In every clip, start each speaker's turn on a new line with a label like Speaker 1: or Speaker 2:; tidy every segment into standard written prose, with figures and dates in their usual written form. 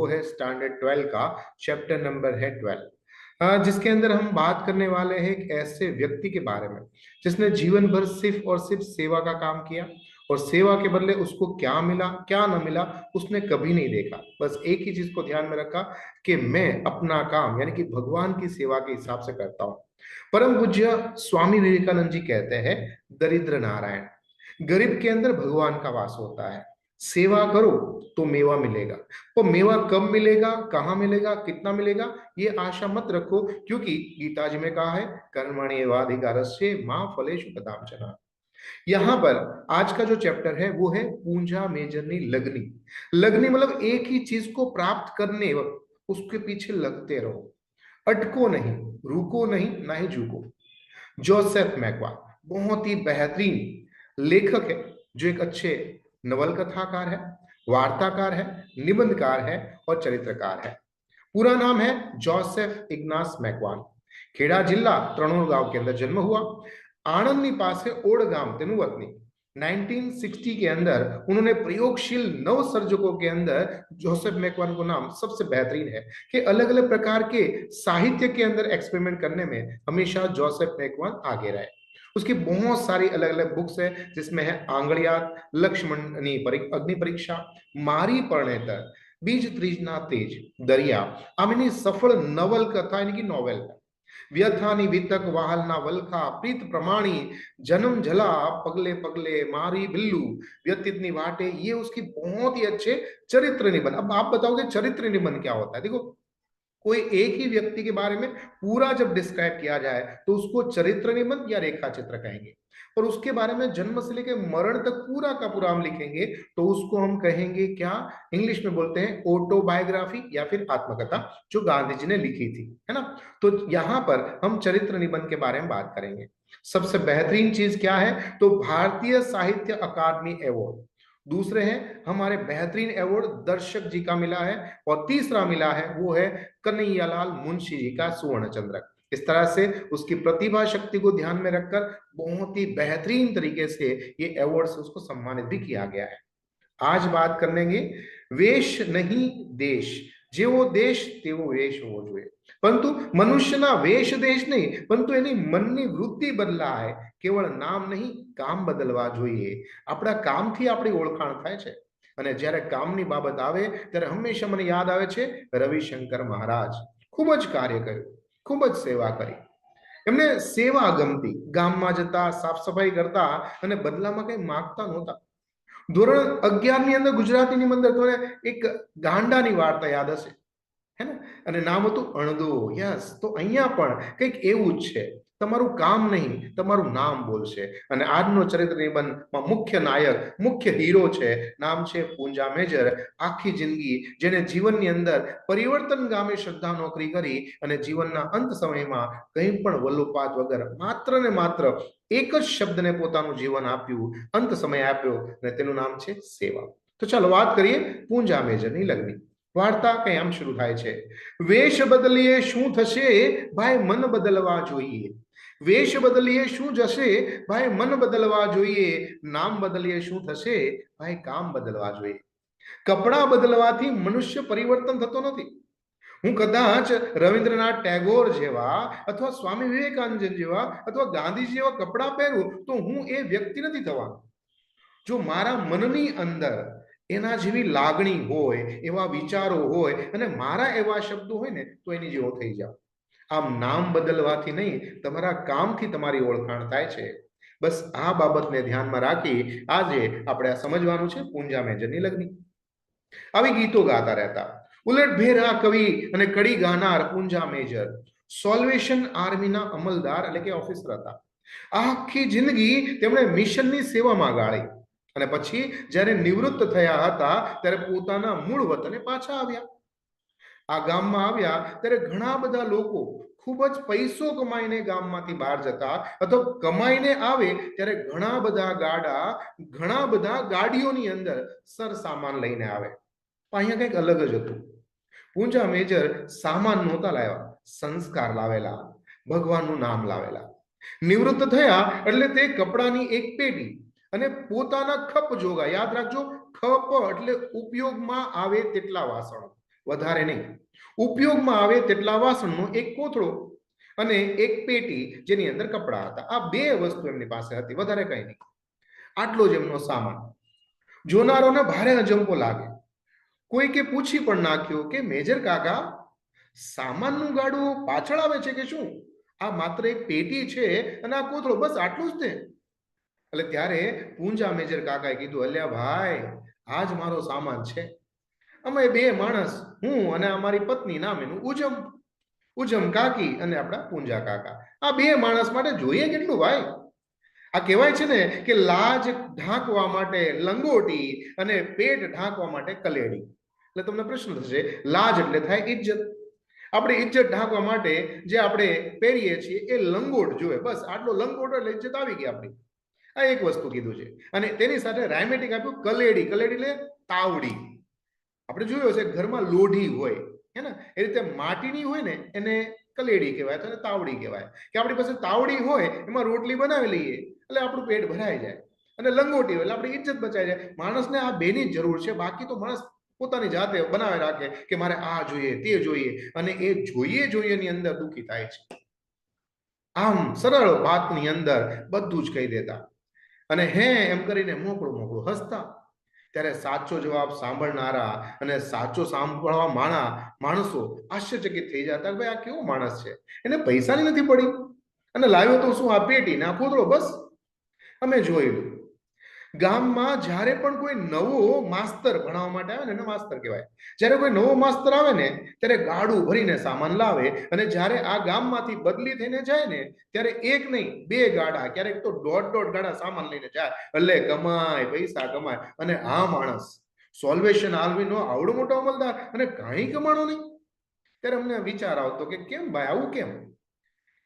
Speaker 1: वो है स्टैंडर्ड 12 का, चैप्टर नंबर है 12, जिसके अंदर हम बात करने वाले हैं एक ऐसे व्यक्ति के बारे में जिसने जीवन भर सिर्फ और सिर्फ सेवा का काम किया, और सेवा के बदले उसको क्या मिला क्या ना मिला उसने कभी नहीं देखा। बस एक ही चीज को ध्यान में रखा कि मैं अपना काम यानी कि भगवान की सेवा के हिसाब से करता हूं। परम पूज्य स्वामी विवेकानंद जी कहते हैं, दरिद्र नारायण, गरीब के अंदर भगवान का वास होता है। सेवा करो तो मेवा मिलेगा। तो मेवा कब मिलेगा, कहाँ मिलेगा, कितना मिलेगा, ये आशा मत रखो, क्योंकि गीता जी में कहा है, कर्मण्येवाधिकारस्ते मा फलेषु कदाचन। यहाँ पर आज का जो चैप्टर है वो है पूंजा मेजरनी लगनी। लगनी मतलब एक ही चीज को प्राप्त करने वक्त उसके पीछे लगते रहो, अटको नहीं, रुको नहीं, ना ही झुको। जोसेफ मैकवा बहुत ही बेहतरीन लेखक है, जो एक अच्छे नवल कथाकार है, वार्ताकार है, निबंधकार है और चरित्रकार है। पूरा नाम है जोसेफ इग्नास मैकवान। खेड़ा जिला त्रणोर गांव के अंदर जन्म हुआ। आनंदनी पास है ओड गांव तेनु वतनी। 1960 के अंदर उन्होंने प्रयोगशील नव सर्जकों के अंदर जोसेफ मैकवान को नाम सबसे बेहतरीन है कि अलग अलग प्रकार के साहित्य के अंदर एक्सपेरिमेंट करने में हमेशा जोसेफ मैकवान आगे रहे। उसकी बहुत सारी अलग अलग बुक्स है, जिसमें है आंगड़ियात, लक्ष्मणी अग्नि परीक्षा, मारी परणेतर, बीज त्रिजना तेज, दरिया, आमनी सफल नवल कथा यानी कि नॉवेल, व्यथानी वितक वाहलना वलखा, प्रीत प्रमाणी, जन्म झला, पगले पगले, मारी बिल्लू, व्यतीतनी वाटे, ये उसकी बहुत ही अच्छे चरित्र निबंध। अब आप बताओगे चरित्र निबंध क्या होता है? देखो, कोई एक ही व्यक्ति के बारे में पूरा जब डिस्क्राइब किया जाए तो उसको चरित्र निबंध या रेखा चित्र कहेंगे, और उसके बारे में जन्म से लेकर मरण तक पूरा का पूरा हम लिखेंगे तो उसको हम कहेंगे क्या, इंग्लिश में बोलते हैं ऑटोबायोग्राफी या फिर आत्मकथा, जो गांधी जी ने लिखी थी, है ना। तो यहां पर हम चरित्र निबंध के बारे में बात करेंगे। सबसे बेहतरीन चीज क्या है, तो भारतीय साहित्य अकादमी अवार्ड। दूसरे हैं हमारे बेहतरीन अवार्ड दर्शक जी का मिला है, और तीसरा मिला है वो है कन्हैयालाल मुंशी जी का सुवर्ण चंद्रक। इस तरह से उसकी प्रतिभा शक्ति को ध्यान में रखकर बहुत ही बेहतरीन तरीके से ये अवार्ड से उसको सम्मानित भी किया गया है। आज बात करेंगे वेश नहीं देश, જેવો દેશ તેવો વેશ હોવો જોઈએ। પરંતુ મનુષ્યના વેશ દેશ નહીં, પરંતુ એની મનની વૃત્તિ બદલાય, કેવળ નામ નહીં કામ બદલવા જોઈએ। આપણા કામથી આપણી ઓળખાણ થાય છે, અને જ્યારે કામની બાબત આવે ત્યારે હંમેશા મને યાદ આવે છે રવિશંકર મહારાજ। ખૂબ જ કાર્ય કર્યું, ખૂબ જ સેવા કરી એમને। સેવા ગમતી, ગામમાં જતા, સાફ સફાઈ કરતા અને બદલામાં કઈ માંગતા નહોતા। ધોરણ 11 ની અંદર ગુજરાતીની અંદર તો એક ગાંડાની વાર્તા યાદ હશે, હે ને, અને નામ હતું અણદો। યસ, તો અહીંયા પણ કંઈક એવું જ છે, તમારું કામ નહીં તમારું નામ બોલશે। અને આજનો ચરિત્ર નિબંધમાં મુખ્ય નાયક, મુખ્ય હીરો છે, નામ છે પૂંજા મેજર। આખી જિંદગી જેને જીવનની અંદર પરિવર્તન ગામે શ્રદ્ધા નોકરી કરી અને જીવનના અંત સમયમાં કંઈ પણ વલ્લોપાત વગર માત્ર ને માત્ર એક જ શબ્દને પોતાનું જીવન આપ્યું, અંત સમય આપ્યો, અને તેનું નામ છે સેવા। તો ચાલો વાત કરીએ પૂંજા મેજરની લગ્ની। વાર્તા કઈ આમ શરૂ થાય છે, વેશ બદલીએ શું થશે ભાઈ મન બદલવા જોઈએ। વેશ બદલીએ શું જશે ભાઈ મન બદલવા જોઈએ। નામ બદલીએ શું થશે ભાઈ કામ બદલવા જોઈએ। કપડા બદલવાથી મનુષ્ય પરિવર્તન થતો નથી। હું કદાચ રવિન્દ્રનાથ ટેગોર જેવા અથવા સ્વામી વિવેકાનંદ જેવા અથવા ગાંધીજી જેવા કપડા પહેરું તો હું એ વ્યક્તિ નથી થવાનો। જો મારા મનની અંદર એના જેવી લાગણી હોય, એવા વિચારો હોય અને મારા એવા શબ્દો હોય ને તો એની જેવો થઈ જાવ। આમ નામ બદલવાથી નહીં, તમારા કામથી તમારી ઓળખાણ થાય છે। બસ આ બાબતને ધ્યાનમાં રાખી આજે આપણે આ સમજવાનું છે પૂંજા મેજરની લગ્ની। આવી ગીતો ગાતા રહેતા ઉલટભેરા કવિ અને કડી ગાનાર પૂંજા મેજર સોલ્વેશન આર્મીના અમલદાર એટલે કે ઓફિસર હતા। આખી જિંદગી તેમણે મિશનની સેવામાં ગાળી, અને પછી જ્યારે નિવૃત્ત થયા હતા ત્યારે પોતાના મૂળ વતને પાછા આવ્યા। આ ગામમાં આવ્યા ત્યારે ઘણા બધા લોકો ખૂબ જ પૈસો કમાઈને ગામમાંથી બહાર જતા, અથવા કમાઈને આવે ત્યારે ઘણા બધા ગાડા, ઘણા બધા ગાડીઓની અંદર સરસામાન લઈને આવે। અહીંયા કંઈક અલગ જ હતું। પૂંજા મેજર સામાન નહોતા લાવ્યા, સંસ્કાર લાવેલા, ભગવાનનું નામ લાવેલા। નિવૃત્ત થયા એટલે તે કપડાની એક પેટી અને પોતાના ખપ જોગા, યાદ રાખજો ખપ એટલે ઉપયોગમાં આવે તેટલા વાસણો, વધારે નહીં. ઉપયોગમાં આવે તેટલા વાસણનો એક કોથળો અને એક પેટી જેની અંદર કપડા હતા. આ બે વસ્તુ એમની પાસે હતી, વધારે કઈ નહીં. આટલો જ એમનો સામાન. જોનારોને ભારે અજંપો લાગે. કોઈકે પૂછી પણ નાખ્યું કે મેજર કાકા, સામાનનું ગાડું પાછળ આવે છે કે શું? આ માત્ર એક પેટી છે અને આ કોથળો, બસ આટલું જ તે. એટલે ત્યારે પૂંજા મેજર કાકાએ કીધું, અલ્યા ભાઈ, આ જ મારો સામાન છે. અમે બે માણસ, હું અને અમારી પત્ની, નામ એનું ઉજમ કાકી અને આપણા પૂંજા કાકા. આ બે માણસ માટે જોઈએ કેટલું ભાઈ? આ કહેવાય છે ને કે લાજ ઢાંકવા માટે લંગોટી અને પેટ ઢાંકવા માટે કલેડી. એટલે તમને પ્રશ્ન થશે, લાજ એટલે થાય ઇજ્જત. આપણે ઇજ્જત ઢાંકવા માટે જે આપણે પહેરીએ છીએ એ લંગોટ જોઈએ, બસ આટલો લંગોટ એટલે ઇજ્જત આવી ગઈ આપણી. આ એક વસ્તુ કીધું છે. અને તેની સાથે રાયમેટિક આપ્યું કલેડી. કલેડી એટલે તાવડી. આપણે જોયું છે ઘરમાં લોઢી હોય હે ને, એ રીતે માટીની હોય ને એને કલેડી કહેવાય, તો તાવડી કહેવાય. કે આપણી પાસે તાવડી હોય એમાં રોટલી બનાવી લઈએ એટલે આપણું પેટ ભરાઈ જાય. અને લંગોટી હોય એટલે આપણી ઇજ્જત બચાઈ જાય. માણસને આ બેની જરૂર છે. બાકી તો માણસ પોતાની જાતે બનાવી રાખે કે મારે આ જોઈએ તે જોઈએ, અને એ જોઈએ ની અંદર દુઃખી થાય છે. આમ સરળ વાતની અંદર બધું જ કહી દેતા અને હે એમ કરીને મોકળું હસતા. ત્યારે સાચો જવાબ સાંભળનારા અને સાચો સાંભળવા માણસો આશ્ચર્યચકિત થઈ જતા, ભાઈ આ કેવો માણસ છે, એને પૈસાની નથી પડી અને લાવ્યો તો શું આ પેટી ના કોથળો. બસ અમે જોયેલું ગામમાં જ્યારે પણ કોઈ નવો માસ્તર ભણાવવા માટે આવે ને એને માસ્તર કહેવાય. જ્યારે કોઈ નવો માસ્તર આવે ને ત્યારે ગાડું ભરીને સામાન લાવે, અને જ્યારે આ ગામમાંથી બદલી થઈને જાય ને ત્યારે એક નહીં બે ગાડા, ક્યારેક તો દોઢ ગાડા સામાન લઈને જાય. એટલે કમાય, પૈસા કમાય. અને આ માણસ સોલ્વેશન આલ્વીનો આવડો મોટો અમલદાર અને કાંઈ કમાણો નહીં. ત્યારે અમને વિચાર આવતો કે કેમ ભાઈ આવું કેમ?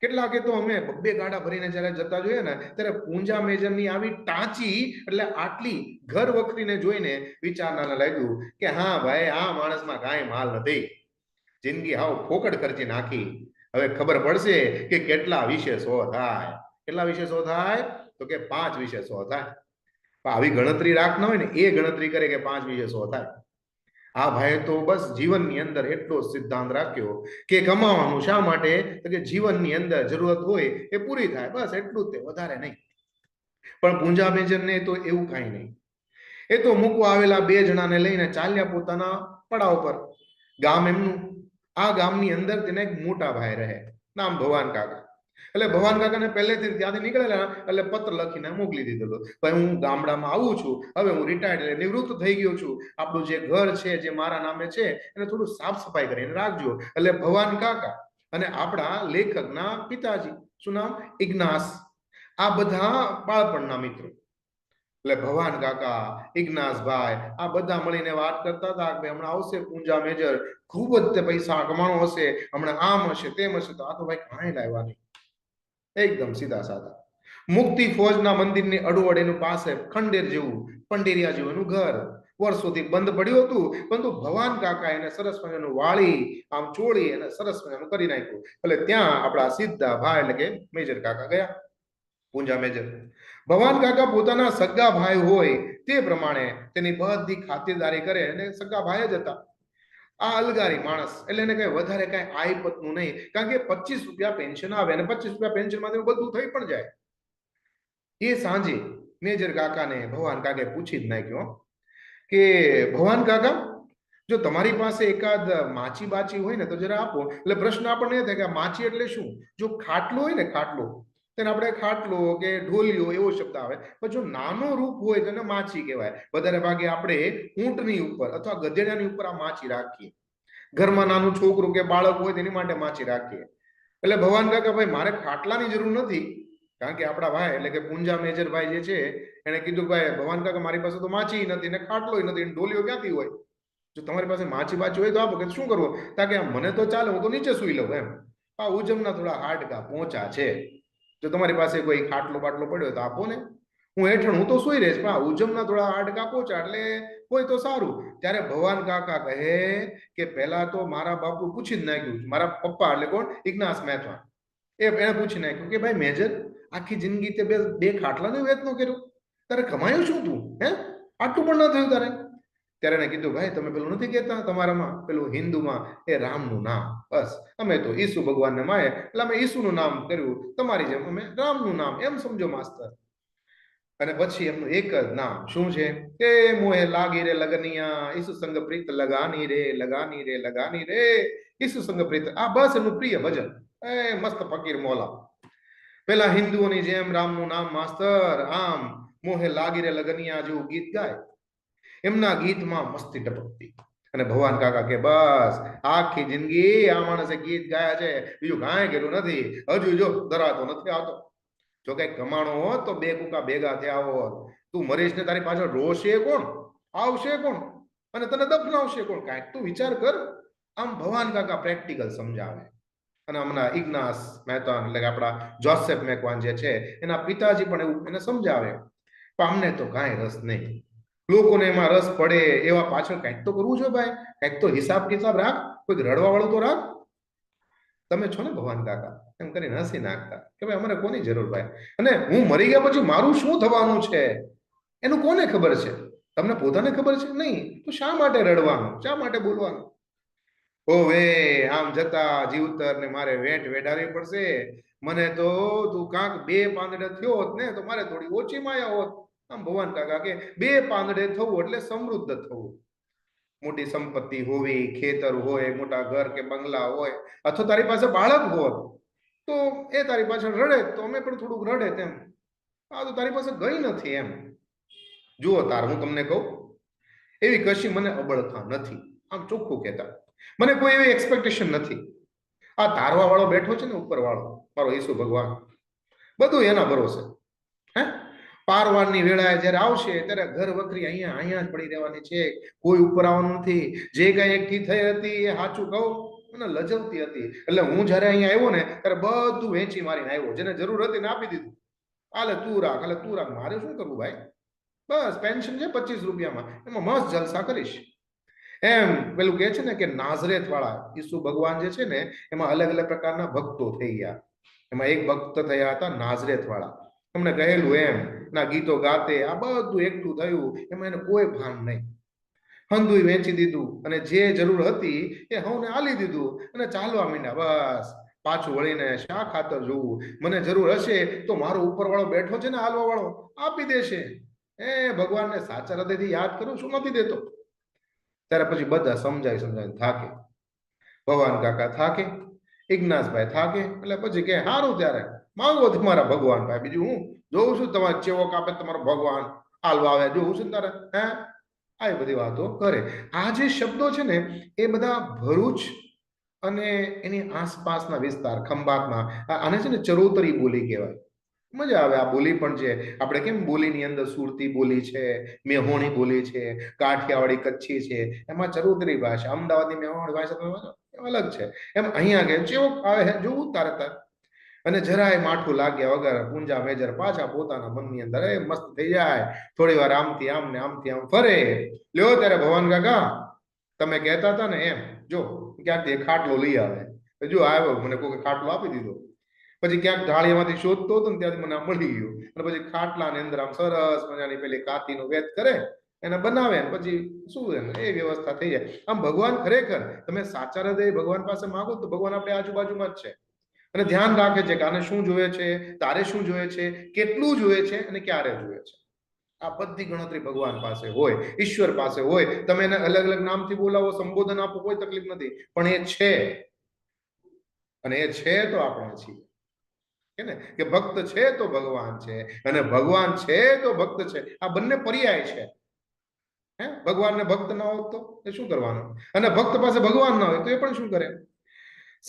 Speaker 1: કેટલાકે તો અમે બબ્બે ગાડા ભરીને જ્યારે જતા જોઈએ ને ત્યારે પૂંજા મેજરની આવી ટાંચી એટલે આટલી ઘર વખરીને જોઈને વિચારનાને લાગ્યું કે હા ભાઈ આ માણસમાં કાંઈ માલ નથી, જિંદગી હાવ ફોકટ ખર્ચી નાખી. હવે ખબર પડશે કે કેટલા વિશે 100 થાય. કેટલા વિશે 100 થાય? તો કે 5 વિશે 100 થાય. આવી ગણતરી રાખના હોય ને એ ગણતરી કરે કે 5 વિશે 100 થાય. આ ભાઈ તો બસ જીવનની અંદર એટલો સિદ્ધાંત રાખ્યો કે કમાવાનું શા માટે? તો કે જીવનની અંદર જરૂરત હોય એ પૂરી થાય, બસ એટલું જ તે, વધારે નહીં. પણ પૂંજા મેજરને તો એવું કાંઈ નહીં. એ તો મૂકવા આવેલા બે જણાને લઈને ચાલ્યા પોતાના પડાવ પર. ગામ એમનું. આ ગામની અંદર તેને એક મોટા ભાઈ રહે, નામ ભવાન કાકા. એટલે ભવાન કાકાને પહેલેથી ત્યાંથી નીકળેલા એટલે પત્ર લખીને મોકલી દીધેલો, ભાઈ હું ગામડામાં આવું છું, હવે હું રિટાયર્ડ એટલે નિવૃત્ત થઈ ગયો છું, આપણું જે ઘર છે જે મારા નામે છે એને થોડું સાફ સફાઈ કરીને રાખજો. એટલે ભવાન કાકા અને આપણા લેખકના પિતાજી, શું નામ? ઇગ્નાસ. આ બધા બાળપણના મિત્રો. એટલે ભવાન કાકા, ઇગ્નાસભાઈ આ બધા મળીને વાત કરતા હતા કે હમણાં આવશે પૂંજા મેજર, ખૂબ જ તે પૈસા કમાણો હશે, હમણાં આમ હશે તેમ હશે. તો આ તો ભાઈ કાંઈ લાવ્યા નહીં, એકદમ સીધા સાધા. મુક્તિ ફોજના મંદિરની અડોઅડ એનું પાસે ખંડેર જેવું, પંડેરિયા જેવું એનું ઘર વર્ષોથી બંધ પડ્યું હતું, પરંતુ ભવાન કાકા એને સરસ મજાનું વાળી આમ ચોળી અને સરસ મજાનું કરી નાખ્યું. એટલે ત્યાં આપણા સીધા ભાઈ એટલે કે મેજર કાકા ગયા, પૂંજા મેજર. ભવાન કાકા પોતાના સગા ભાઈ હોય તે પ્રમાણે તેની બધી ખાતરદારી કરે અને સગા ભાઈ જ હતા. આ અલગારી માણસ એટલે એને કઈ વધારે કઈ આયપતનું નહીં, કારણ કે 25 રૂપિયા પેન્શન આવે અને 25 રૂપિયા પેન્શન માંથી બધું થઈ પણ જાય. એ સાંજે મેજર કાકાને ભવાન કાકે પૂછી જ નાખ્યો કે ભવાન કાકા, જો તમારી પાસે એકાદ માચી બાચી હોય ને તો જરા આપો. એટલે પ્રશ્ન આપણને એ થાય કે માચી એટલે શું? જો ખાટલો હોય ને ખાટલો, તેને આપણે ખાટલો કે ઢોલિયો એવો શબ્દ આવે, પણ જો નાનો રૂપ હોય તેને માચી કહેવાય. વધારે ભાગે આપણે ઊંટની ઉપર અથવા ગધેડાની ઉપર આ માચી રાખીએ. ઘરમાં નાનું છોકરું કે બાળક હોય તેની માટે માચી રાખીએ. એટલે ભવાન કાકા, ભાઈ મારે ખાટલાની જરૂર નથી, કારણ કે આપણા ભાઈ એટલે કે પૂંજા મેજર ભાઈ જે છે એને કીધું ભાઈ ભવાન કાકા મારી પાસે તો માચી નથી ને ખાટલો નથી, ઢોલિયો ક્યાંથી હોય? જો તમારી પાસે માચી બાચી હોય તો આપો. કે શું કરવું? કારણ કે મને તો ચાલે, હું તો નીચે સુઈ લઉં એમ. આ ઉજમના થોડા હાડકા પહોંચા છે, જો તમારી પાસે કોઈ ખાટલો બાટલો પડ્યો તો આપો ને, હું હેઠળ હું તો સુઈ રહીશ, પણ આ ઉજમના થોડા હાડકા પહોંચા એટલે હોય તો સારું. ત્યારે ભવાન કાકા કહે કે પહેલા તો મારા બાપુ પૂછી જ નાખ્યું, મારા પપ્પા એટલે કોણ? ઇગ્નાસ મેથવા. એને પૂછી નાખ્યું કે ભાઈ મેજર, આખી જિંદગી તે બે ખાટલાનો વેતનો કર્યો, તારે કમાયું શું તું? હે આટલું પણ ન થયું તારે? ત્યારે એને કીધું, ભાઈ તમે પેલું નથી કહેતા તમારામાં પેલું હિન્દુમાં એ રામનું નામ, બસ અમે તો ઈસુ ભગવાનને માએ એટલે અમે ઈસુનું નામ કર્યું, તમારી જેમ અમે રામનું નામ, એમ સમજો માસ્તર. અને પછી એમનું એક જ નામ શું છે કે મોહે લાગી રે લગનિયા ઈસુ સંગ પ્રીત લગાની રે લગાની રે લગાની રે ઈસુ સંગ પ્રીત. આ બસ એનું પ્રિય ભજન. એ મસ્ત ફકીર મોલા પેલા હિન્દુઓની જેમ રામનું નામ માસ્તર આમ મોહે લાગી રે લગનિયા જેવું ગીત ગાય, એમના ગીતમાં મસ્તી ટપકતી. અને ભગવાન કાકા કે બસ આખી જિંદગી આ માણસે ગીત ગાયા છે, બીજું કાંઈ કર્યું નથી, હજુ જો ધરાતો નથી આવતો. જો કઈ કમાણો હોત તો બે કુકા ભેગા થયા હોત. તું મરીશ ને તારી પાછળ રોશે કોણ, આવશે કોણ, અને તને દફનાવશે કોણ? કાંઈક તું વિચાર કર. આમ ભગવાન કાકા પ્રેક્ટિકલ સમજાવે. અને હમણાં ઇગ્નાસ મહેતા એટલે કે આપણા જોસેફ મેકવાન જે છે એના પિતાજી પણ એવું એને સમજાવે. પણ અમને તો કાંઈ રસ નહીં, લોકોને એમાં રસ પડે એવા પાછળ કંઈક તો કરવું જોઈએ ભાઈ, કંઈક તો હિસાબ કિતાબ રાખ, કોઈ રડવા વાળું તો રાખ. તમે છો ને ભગવાન કાકા, એમ કરીને હસી નાખતા કે ભાઈ અમારે કોની જરૂર ભાઈ, અને હું મરી ગયા પછી મારું શું થવાનું છે એનું કોને ખબર છે? તમને પોતાને ખબર છે નહીં તો શા માટે રડવાનું, શા માટે બોલવાનું? ઓવે આમ જતા જીવતર ને મારે વેટ વેડાવી પડશે. મને તો તું કાંક બે પાંદડે થયો હોત ને તો મારે થોડી ઓછી માયા હોત. આમ ભગવાન કાકા કે બે પાંદડે થવું એટલે સમૃદ્ધ થવું. મોટી સંપત્તિ હોવી, ખેતર હોય, મોટા ઘર કે બંગલા હોય, અથવા તારી પાસે બાળક હોત તો એ તારી પાછળ રડે તો અમે પણ થોડુંક રડે તેમ. આ તો તારી પાસે ગઈ નથી એમ. જુઓ તાર હું તમને કહું, એવી કશી મને અબળખા નથી, આમ ચોખ્ખું કહેતા. મને કોઈ એવી એક્સપેક્ટેશન નથી. આ તારવા વાળો બેઠો છે ને ઉપર વાળો મારો ઈસુ ભગવાન, બધું એના ભરોસે. હે પારવારની વેળાએ જ્યારે આવશે ત્યારે ઘર વખરી અહીંયા અહીંયા જ પડી રહેવાની છે, કોઈ ઉપર આવવાનું નથી. જે કઈ એકઠી થઈ હતી એ સાચું કહું મને લજવતી હતી. એટલે હું જ્યારે અહીંયા આવ્યો ને ત્યારે બધું વેચી મારીને આવ્યો, જેને જરૂર હતી ને આપી દીધું. હાલે તું રાખ, હાલે તું રાખ, મારે શું કરવું ભાઈ? બસ પેન્શન છે 25 રૂપિયામાં, એમાં મસ્ત જલસા કરીશ. એમ પેલું કે છે ને કે નાઝરેત વાળા ઈસુ ભગવાન જે છે ને એમાં અલગ અલગ પ્રકારના ભક્તો થઈ ગયા. એમાં એક ભક્ત થયા હતા નાઝરેત વાળા. તમને કહેલું એમ ના ગીતો ગાતે આ બધું એકઠું થયું, એમાં એને કોઈ ભાન નહીં. હંધુય વેચી દીધું અને જે જરૂર હતી એ હવને આલી દીધું અને ચાલવા માંડ્યા. બસ પાછું વળીને શા ખાતર જોવું, મને જરૂર હશે તો મારો ઉપર વાળો બેઠો છે ને હાલવા વાળો આપી દેશે. એ ભગવાનને સાચા હૃદયથી યાદ કરું શું નથી દેતો. ત્યારે પછી બધા સમજાય સમજાય થાકે. ભગવાન કાકા થાકે, ઇગ્નાસભાઈ થાકે, એટલે પછી કે સારું ત્યારે માંગો તમારા ભગવાન ભાઈ, બીજું હું જોઉં છું તમારે ચેવો કાપે તમારો ભગવાન હાલવા આવે જોઉં છું તારે. હે આ બધી વાતો કરે. આ જે શબ્દો છે ને એ બધા ભરૂચ અને એની આસપાસના વિસ્તાર ખંભાતમાં આને છે ને ચરોતરી બોલી કહેવાય. મજા આવે આ બોલી પણ છે. આપણે કેમ બોલીની અંદર સુરતી બોલી છે, મેહોણી બોલી છે, કાઠિયાવાડી કચ્છી છે, એમાં ચરોતરી ભાષા, અમદાવાદની મેહોણી ભાષા અલગ છે. એમ અહીંયા કે જેવો આવે છે જોવું તારે તાર, અને જરાય માઠું લાગ્યા વગર પૂંજા મેજર પાછા પોતાના મનની અંદર એ મસ્ત થઈ જાય. થોડી વાર આમથી આમ ને આમથી આમ ફરે. લ્યો ત્યારે ભગવાન કાકા તમે કહેતા હતા ને એમ જો ક્યાંક ખાટલો લઈ આવે, જો આવ્યો મને કોઈ ખાટલો આપી દીધો. પછી ક્યાંક ઢાળીમાંથી શોધતો હતો ને ત્યાંથી મને મળી ગયું, અને પછી ખાટલાની અંદર આમ સરસ મજાની પેલી કાતીનો વેત કરે એને બનાવે, પછી શું એ વ્યવસ્થા થઈ જાય. આમ ભગવાન ખરેખર તમે સાચા હૃદય ભગવાન પાસે માંગો તો ભગવાન આપણે આજુબાજુમાં જ છે, અને ધ્યાન રાખે છે કે આને શું જોઈએ છે, તારે શું જોઈએ છે, કેટલું જોઈએ છે અને ક્યારે જોઈએ છે. આ બધી ગણતરી ભગવાન પાસે હોય, ઈશ્વર પાસે હોય. તમે એને અલગ અલગ નામથી બોલાવો, સંબોધન આપો, કોઈ તકલીફ નથી, પણ એ છે, અને એ છે તો આપણે છીએ કે ભક્ત છે તો ભગવાન છે, અને ભગવાન છે તો ભક્ત છે. આ બંને પર્યાય છે. હે ભગવાનને ભક્ત ના હોત તો એ શું કરવાનું, અને ભક્ત પાસે ભગવાન ના હોય તો એ પણ શું કરે?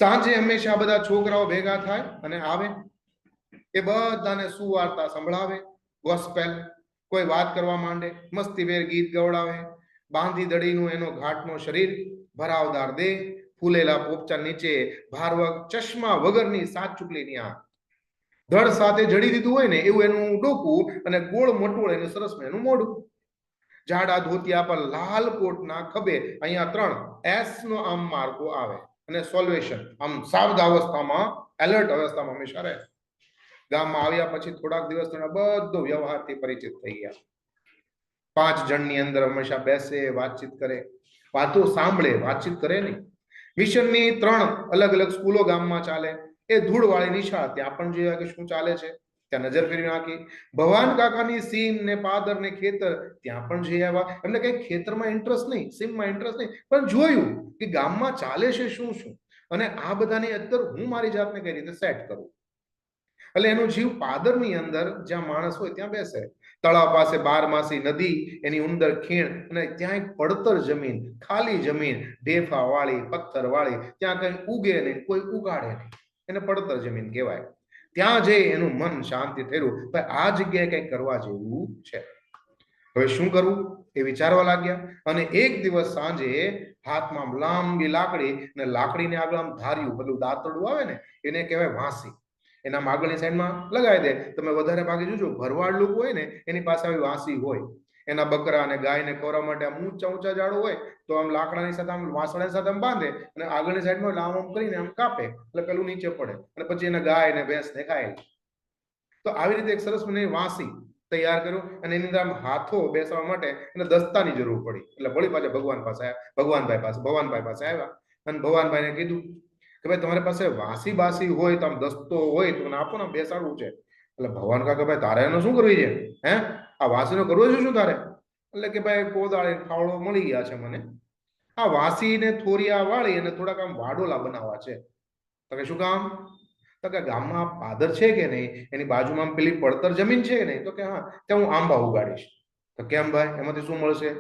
Speaker 1: સાંજે હંમેશા બધા છોકરાઓ ભેગા થાય અને આવે, એ બધાને સુવાર્તા સંભળાવે, ગોસ્પેલ, કોઈ વાત કરવા માંડે, મસ્તીભેર ગીત ગવડાવે, બાંધી દડીનું એનો ઘાટનો શરીર, ભરાવદાર દેહ, ફૂલેલા પોપચા નીચે ભારવક ચશ્મા વગરની 7 ચૂકલીની આંખ, ધડ સાથે જડી દીધું હોય ને એવું એનું ડોકું, અને ગોળ મોટું એનું સરસ એનું મોઢું, જાડા ધોતિયા પર લાલ કોટના ખભે અહીંયા 3 S નો આમ માર્કો આવે, અને સોલ્વેશન આમ સાવધ અવસ્થામાં, એલર્ટ અવસ્થામાં હંમેશા રહે. ગામમાં આવ્યા પછી થોડાક દિવસ બધો વ્યવહારથી પરિચિત થઈ ગયા. 5 જણની અંદર હંમેશા બેસે, વાતચીત કરે, વાતો સાંભળે, વાતચીત કરે નહીં. મિશનની 3 અલગ અલગ સ્કૂલો ગામમાં ચાલે. એ ધૂળવાળી નિશાળ, ત્યાં પણ જોયા કે શું ચાલે છે, ત્યાં નજર ફેરવી નાખી. ભવાન કાકાની સીમ ને પાદર ને ખેતર, ત્યાં પણ જઈ આવ્યા. એમને કઈ ખેતરમાં ઇન્ટરેસ્ટ નહીં, સીમમાં ઇન્ટરેસ્ટ નહીં, પણ જોયું કે ગામમાં ચાલે છે શું શું, અને આ બધાની અંદર હું મારી જાતને કઈ રીતે સેટ કરું. એટલે એનો જીવ પાદરની અંદર જ્યાં માણસ હોય ત્યાં બેસે. તળાવ પાસે 12 માસી નદી, એની અંદર ખીણ, અને ત્યાં એક પડતર જમીન, ખાલી જમીન, ઢેફા વાળી, પથ્થર વાળી, ત્યાં કઈ ઉગે નહીં, કોઈ ઉગાડે નહીં, એને પડતર જમીન કહેવાય. ત્યાં જઈ એનું મન શાંતિ થયું, આ જગ્યાએ કઈ કરવા જેવું છે. હવે શું કરવું એ વિચારવા લાગ્યા. અને એક દિવસ સાંજે હાથમાં લાંબી લાકડી, અને લાકડીને આગળ આમ ધાર્યું, પેલું દાંતરડું આવે ને એને કહેવાય વાંસી, એના આગળની સાઈડમાં લગાવી દે. તમે વધારે ભાગે જોજો ભરવાડ લોકો હોય ને એની પાસે આવી વાંસી હોય. એના બકરા અને ગાયને ખવડાવવા માટે આમ ઊંચા ઊંચા ઝાડો હોય તો આમ લાકડાની સાથે આમ વાસળની સાથે આમ બાંધે, અને આગળની સાઈડમાં આમ આમ કરીને આમ કાપે એટલે પેલું નીચે પડે, અને પછી એને ગાય ને ભેંસ ને ખાય. તો આવી રીતે એક સરસ મને વાંસી તૈયાર કર્યું, અને એની અંદર આમ હાથો બેસવા માટે એને દસ્તાની જરૂર પડી. એટલે વળી પાછા ભગવાન પાસે આવ્યા, ભગવાનભાઈ પાસે આવ્યા, અને ભગવાનભાઈને કીધું કે ભાઈ તમારી પાસે વાંસી બાસી હોય તો આમ દસ્તો હોય તો મને આપો ને, બેસાડવું છે. એટલે ભગવાન કાકા ભાઈ તારે એનું શું કરવી છે, હે આ વાંસીનો કરવો છે શું તારે? એટલે કે ભાઈ કોદાળી ફાવડો મળી ગયા છે મને, આ વાંસીને થોરિયા વાળી અને થોડાક આમ વાડોલા બનાવવા છે. તો કે શું કામ? તો કે ગામમાં પાદર છે કે નહીં, એની બાજુમાં પેલી પડતર જમીન છે કે નહીં? તો કે હા, ત્યાં હું આંબા ઉગાડીશ. તો કેમ ભાઈ, એમાંથી શું મળશે?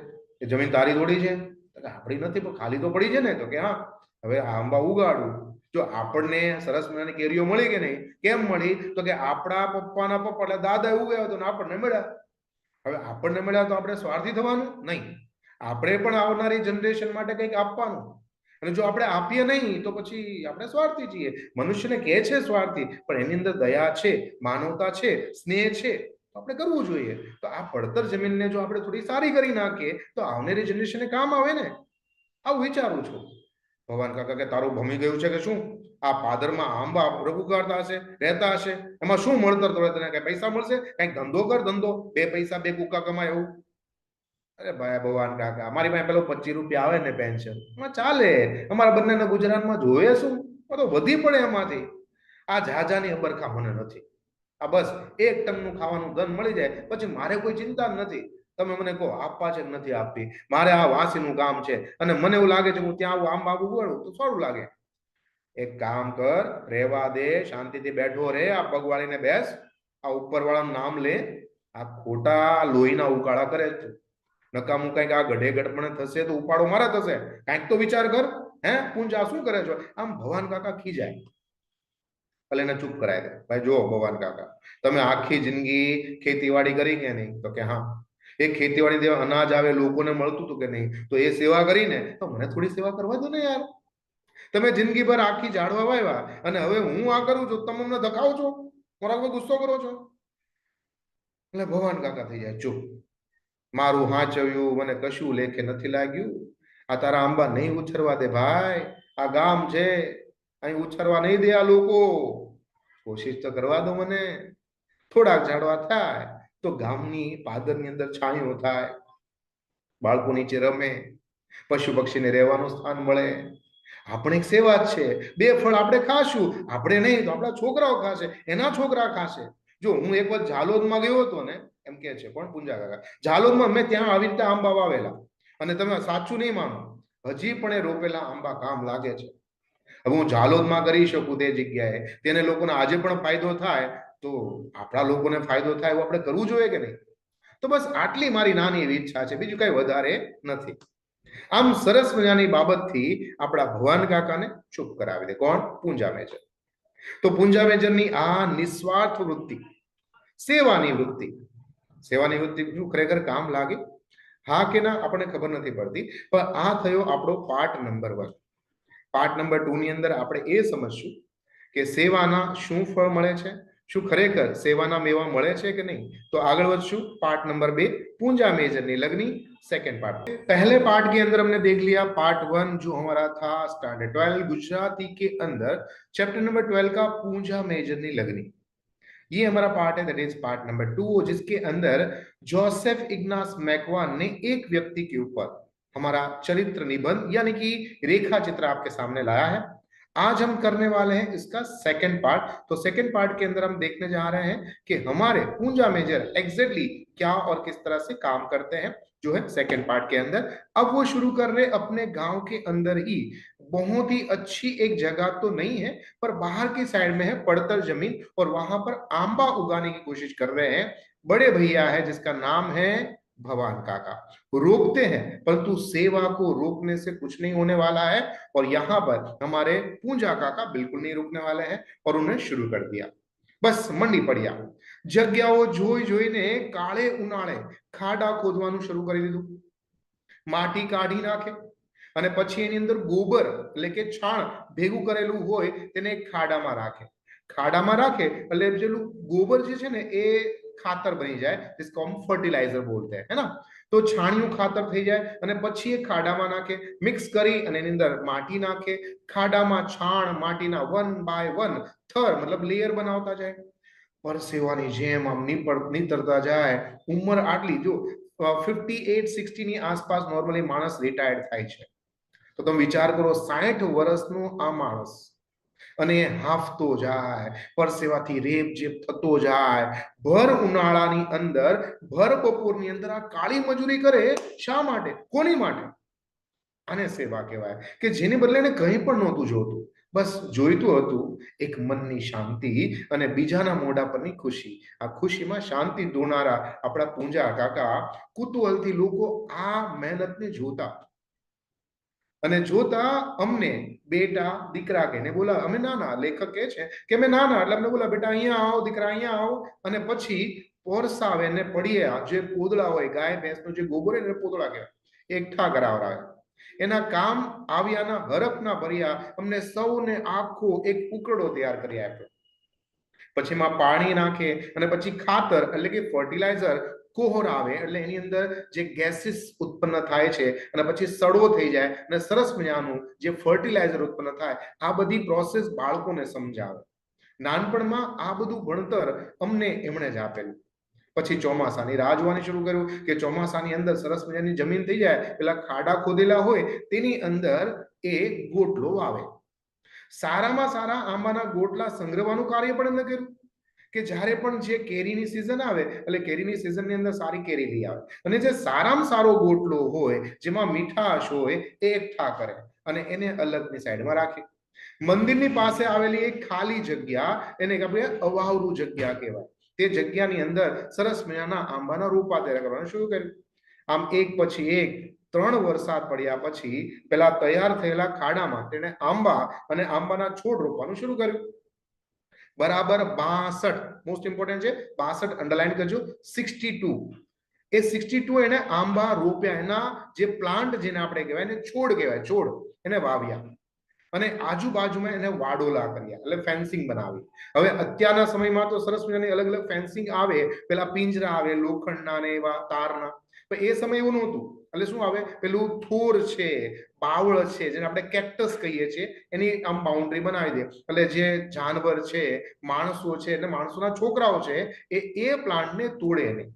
Speaker 1: એ જમીન તારી થોડી છે? તો કે આપણી નથી પણ ખાલી તો પડી છે ને. તો કે હા, હવે આંબા ઉગાડું. જો આપણને સરસ મજાની કેરીઓ મળી કે નહીં, કેમ મળી? તો કે આપણા પપ્પાના પપ્પા એટલે દાદા ઉગાવ્યો હતો ને આપણને મળ્યા. હવે આપણને મળ્યા તો આપણે સ્વાર્થી થવાનું નહીં, આપણે પણ આવનારી જનરેશન માટે કંઈક આપવાનું. અને જો આપણે આપીએ નહીં તો પછી આપણે સ્વાર્થી છીએ. મનુષ્યને કહે છે સ્વાર્થી, પણ એની અંદર દયા છે, માનવતા છે, સ્નેહ છે, તો આપણે કરવું જોઈએ. તો આ પડતર જમીનને જો આપણે થોડી સારી કરી નાખીએ તો આવનારી જનરેશનને કામ આવે ને. આવું વિચારું છું. ભગવાન કાકા કે તારું ભમી ગયું છે કે શું? આ પાદરમાં આંબા ઉગાડતા હશે, રહેતા હશે, એમાં શું મળતર તને કઈ પૈસા મળશે? કઈક ધંધો કર, ધંધો 2 પૈસા 2 કુકા કમાય એવું. અરે ભાઈ ભગવાન કાકા, મારી પાસે પેલો 25 રૂપિયા આવે ને પેન્શન, એમાં ચાલે. અમારા બંનેને ગુજરાતમાં જોઈએ શું, તો વધી પડે એમાંથી. આ જાજાની અબરખા મને નથી. આ બસ 1 ટનનું ખાવાનું ધન મળી જાય પછી મારે કોઈ ચિંતા નથી. તમે મને કહો આપવા છે નથી આપવી, મારે આ વાંસીનું કામ છે, અને મને એવું લાગે છે હું ત્યાં આંબા ઉગાડું તો સારું લાગે. એક કામ કર, રહેવા દે, શાંતિથી બેઠો રે, આ પગ વાળીને બેસ, આ ઉપરવાળાનું નામ લે. આ ખોટા લોહીના ઉકાળા કરે છે. નકામું કઈક આ ગઢે ગઢપણ થશે તો ઉપાડો મારે થશે. કઈક તો વિચાર કર. હે પૂંજા શું કરે છો? આમ ભગવાન કાકા ખીજાય. એટલે એને ચૂપ કરાય દે. ભાઈ જો ભગવાન કાકા, તમે આખી જિંદગી ખેતીવાડી કરી કે નહીં? તો કે હા. એ ખેતીવાડી દેવા અનાજ આવે, લોકોને મળતું હતું કે નહીં? તો એ સેવા કરીને તો મને થોડી સેવા કરવા દો ને યાર. તમે જિંદગીભર આખી ઝાડવા વાવ્યા અને હવે હું આ કરું છું, તમે મને ધકાવો છો, મારા ઉપર ગુસ્સો કરો છો. એટલે ભગવાન કાકા થઈ જાય ચૂપ. મારું હાચવ્યું, મને કશું લેખે નથી લાગ્યું. આ તારા આંબા નહીં ઉછરવા દે ભાઈ. આ ગામ છે, અહીં ઉછરવા નહીં દે આ લોકો. કોશિશ તો કરવા દો મને. થોડાક ઝાડવા થાય તો ગામની પાદરની અંદર છાંયો થાય, બાળકો નીચે રમે, પશુ પક્ષીને રહેવાનું સ્થાન મળે. આપણે એક સેવા જ છે. 2 ફળ આપણે ખાશું, આપણે નહીં તો આપણા છોકરાઓ ખાશે, એના છોકરા ખાશે. જો હું એક વખત ઝાલોદમાં ગયો હતો ને, એમ કે છે કોણ, પૂંજા કાકા, ઝાલોદમાં મેં ત્યાં આવી રીતે આંબા વાવેલા, અને તમે સાચું નહીં માનો, હજી પણ એ રોપેલા આંબા કામ લાગે છે. હવે હું ઝાલોદમાં કરી શકું તે જગ્યાએ, તેને લોકોને આજે પણ ફાયદો થાય, તો આપણા લોકોને ફાયદો થાય એવું આપણે કરવું જોઈએ કે નહીં? તો બસ આટલી મારી નાની એવી ઈચ્છા છે, બીજું કઈ વધારે નથી. આમ સરસ મજાની બાબતથી આપણા ભગવાન કાકાને ચૂપ કરાવી દે. કોણ? પૂંજા મેજર. તો પૂંજા મેજરની આ નિસ્વાર્થ વૃત્તિ, સેવાની વૃત્તિ, સેવાની વૃત્તિ શું ખરેખર કામ લાગે? હા કે ના આપણને ખબર નથી પડતી. પણ આ થયો આપણો પાર્ટ નંબર 1. પાર્ટ નંબર 2 ની અંદર આપણે એ સમજશું કે સેવાના શું ફળ મળે છે, શું ખરેખર સેવાના મેવા મળે છે કે नहीं? तो આગળ વધશું. पार्ट नंबर 2 पूंजा मेजर ની લગ્ની सेकंड पार्ट. पहले पार्ट के अंदर हमने देख लिया पार्ट 1 जो हमारा था स्टैंडर्ड 12 गुजराती के अंदर चैप्टर नंबर 12 का पूंजा मेजर ની લગ્ની. ये हमारा पार्ट है, दैट इज पार्ट नंबर 2, जिसके अंदर जोसेफ इग्नास मैकवान ने एक व्यक्ति के ऊपर हमारा चरित्र निबंध यानी कि रेखा चित्र आपके सामने लाया है। आज हम करने वाले हैं इसका सेकंड पार्ट। तो सेकंड पार्ट के अंदर हम देखने जा रहे हैं कि हमारे पूंजा मेजर एग्जैक्टली क्या और किस तरह से काम करते हैं, जो है सेकंड पार्ट के अंदर। अब वो शुरू कर रहे अपने गांव के अंदर ही, बहुत ही अच्छी एक जगह तो नहीं है पर बाहर की साइड में है पड़तर जमीन, और वहां पर आंबा उगाने की कोशिश कर रहे हैं। बड़े भैया है जिसका नाम है भवान काका, रोकते हैं परंतु सेवा को रोकने से कुछ नहीं होने वाला है। और यहाँ पर हमारे पूंजा काका बिल्कुल नहीं रुकने वाले हैं और उन्हें शुरू कर दिया। બસ મંડી પડ્યા। જગ્યાઓ જોઈ જોઈને કાળે ઉનાળે ખાડા ખોદવાનું શરૂ કરી દીધું। માટી કાઢી નાખે અને પછી એની અંદર ગોબર એટલે કે છાણ ભેગું કરેલું હોય તેને ખાડામાં રાખે। ખાડામાં રાખે એટલે પેલું ગોબર જે છે ને એ ખાતર બની જાય, जिसको हम फर्टिलाइजर बोलते हैं, है ना। तो छाणिયું ખાતર થઈ જાય અને પછી એ ખાડામાં નાખે, મિક્સ કરી અને એની અંદર માટી નાખે। ખાડામાં છાણ માટીના 1 બાય 1 થર મતલબ લેયર બનાવતા જાય। પરસેવાની જેમ આમ નીતરતા જાય। ઉંમર આટલી જો 58-60 ની આસપાસ નોર્મલી માણસ રિટાયર્ડ થાય છે। તો તમે વિચાર કરો 60 વર્ષનો આ માણસ અને હાફતો જાય, પરસેવાથી રેપ જેપ થતો જાય, ભર ઉનાળાની અંદર ભર બપોરની અંદર આ કાળી મજૂરી કરે। શા માટે? કોની માટે? આને સેવા કહેવાય કે જેને બદલે એને કંઈ પણ નહોતું જોતું, બસ જોઈતું હતું એક મનની શાંતિ અને બીજાના મોઢા પરની ખુશી। આ ખુશીમાં શાંતિ ઢોળનારા આપણા પૂંજા કાકા કુતૂહલથી લોકો આ મહેનતને જોતા અને જોતા અમને બેટા દીકરા કહીને બોલા। અમે નાના, લેખક કહે છે કે અમે નાના એટલે અમને બોલા બેટા અહીંયા આવો, દીકરા અહીંયા આવો। અને પછી પોરસાવે ને પડીએ જે પોદળા હોય, ગાય ભેંસનું જે ગોબર હોય ને પોદળા કહેવાય, એકઠા કરાવરાવે। એના કામ આવ્યાના હરખના ભર્યા અમને સૌને આખો એક ઉકરડો તૈયાર કરી આપ્યો। પછી એમાં પાણી નાખે અને પછી ખાતર એટલે કે ફર્ટિલાઇઝર કોહરાવે એટલે એની અંદર જે ગેસીસ ઉત્પન્ન થાય છે અને પછી સડો થઈ જાય અને સરસ મજાનું જે ફર્ટિલાઇઝર ઉત્પન્ન થાય। આ બધી પ્રોસેસ બાળકોને સમજાવે। નાનપણમાં આ બધું ભણતર અમને એમણે જ આપેલું। પછી ચોમાસાની રાહ જોવાની શરૂ કર્યું કે ચોમાસાની અંદર સરસ મજાની જમીન થઈ જાય, પેલા ખાડા ખોદેલા હોય તેની અંદર એ ગોટલો વાવે। સારામાં સારા આંબાના ગોટલા સંગ્રહવાનું કાર્ય પણ એમણે કર્યું કે જ્યારે પણ જે કેરીની સિઝન આવે એટલે કેરીની સિઝનની અંદર સારી કેરી લઈ આવે અને જે સારામાં સારો ગોટલો હોય જેમાં મીઠાશ હોય એ એકઠા કરે અને એને અલગની સાઈડમાં રાખે। મંદિરની પાસે આવેલી એક ખાલી જગ્યા એને આપણે અવાવરું જગ્યા કહેવાય। તે જગ્યાની અંદર સરસ મજાના આંબાના રોપા તૈયાર કરવાનું શરૂ કર્યું। આમ એક પછી એક 3 વરસાદ પડ્યા પછી પેલા તૈયાર થયેલા ખાડામાં તેણે આંબા અને આંબાના છોડ રોપવાનું શરૂ કર્યું। બરાબર 62, મોસ્ટ ઇમ્પોર્ટન્ટ છે 62, અંડરલાઈન કરજો 62। એ 62 એને આંબા રોપ્યા, એના જે પ્લાન્ટ જેને આપણે કહેવાય ને છોડ કહેવાય, છોડ એને વાવ્યા અને આજુબાજુમાં એને વાડોલા કર્યા એટલે ફેન્સિંગ બનાવી। હવે અત્યારના સમયમાં તો સરસ મજાની અલગ અલગ ફેન્સિંગ આવે, પેલા પિંજરા આવે લોખંડના ને એવા તારના, પણ એ સમય એવું નહોતું એટલે શું આવે પેલું થોર છે, બાવળ છે જેને આપણે કેક્ટસ કહીએ છીએ, એની આમ બાઉન્ડ્રી બનાવી દે એટલે જે જાનવર છે, માણસો છે એટલે માણસોના છોકરાઓ છે એ પ્લાન્ટને તોડે નહીં।